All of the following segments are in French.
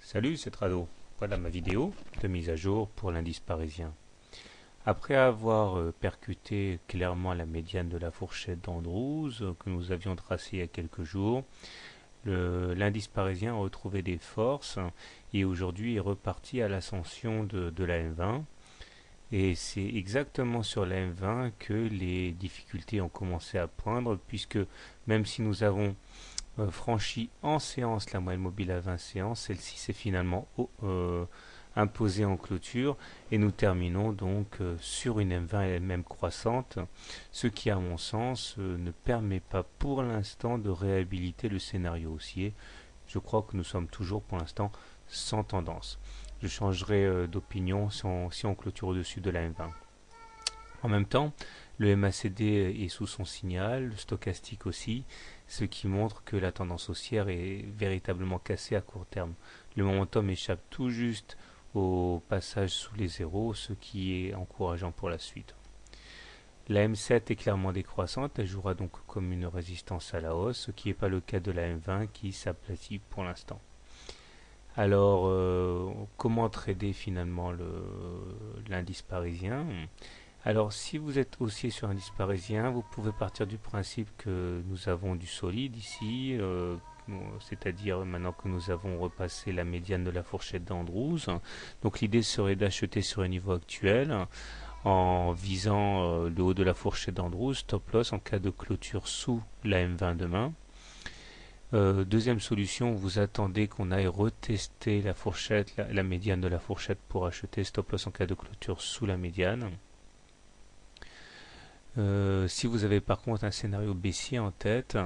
Salut, c'est Trado. Voilà ma vidéo de mise à jour pour l'indice parisien. Après avoir percuté clairement la médiane de la fourchette d'Andrews que nous avions tracée il y a quelques jours, l'indice parisien a retrouvé des forces et aujourd'hui est reparti à l'ascension de la M20. Et c'est exactement sur la M20 que les difficultés ont commencé à poindre, puisque même si nous avons franchi en séance la moyenne mobile à 20 séances, celle-ci s'est finalement imposée en clôture et nous terminons donc sur une M20 elle-même croissante, ce qui à mon sens ne permet pas pour l'instant de réhabiliter le scénario haussier. Je crois que nous sommes toujours pour l'instant sans tendance. Je changerai d'opinion si on clôture au-dessus de la M20. En même temps, le MACD est sous son signal, le stochastique aussi, ce qui montre que la tendance haussière est véritablement cassée à court terme. Le momentum échappe tout juste au passage sous les zéros, ce qui est encourageant pour la suite. La M7 est clairement décroissante, elle jouera donc comme une résistance à la hausse, ce qui n'est pas le cas de la M20 qui s'aplatit pour l'instant. Alors, comment trader finalement l'indice parisien? Alors, si vous êtes haussier sur l'indice parisien, vous pouvez partir du principe que nous avons du solide ici, c'est-à-dire maintenant que nous avons repassé la médiane de la fourchette d'Andrews. Donc l'idée serait d'acheter sur un niveau actuel en visant le haut de la fourchette d'Andrews, stop loss en cas de clôture sous la M20 demain. Deuxième solution, vous attendez qu'on aille retester la fourchette, la médiane de la fourchette pour acheter stop loss en cas de clôture sous la médiane. Si vous avez par contre un scénario baissier en tête,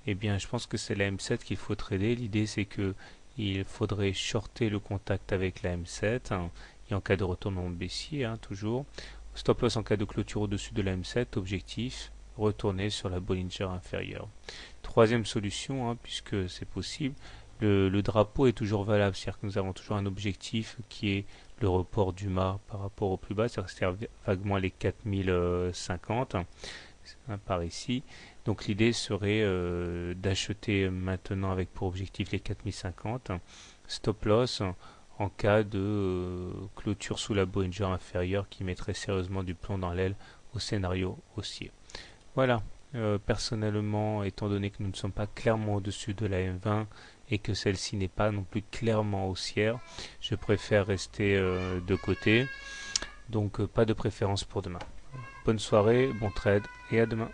eh bien je pense que c'est la M7 qu'il faut trader. L'idée c'est que il faudrait shorter le contact avec la M7 et en cas de retournement baissier, toujours. Stop loss en cas de clôture au-dessus de la M7, objectif, retourner sur la Bollinger inférieure. Troisième solution, puisque c'est possible, le drapeau est toujours valable, c'est-à-dire que nous avons toujours un objectif qui est le report du mât par rapport au plus bas, c'est-à-dire vaguement les 4050 par ici. Donc l'idée serait d'acheter maintenant avec pour objectif les 4050, stop loss en cas de clôture sous la Bollinger inférieure qui mettrait sérieusement du plomb dans l'aile au scénario haussier. Voilà. Personnellement, étant donné que nous ne sommes pas clairement au-dessus de la M20 et que celle-ci n'est pas non plus clairement haussière, je préfère rester de côté. Donc pas de préférence pour demain. Bonne soirée, bon trade et à demain.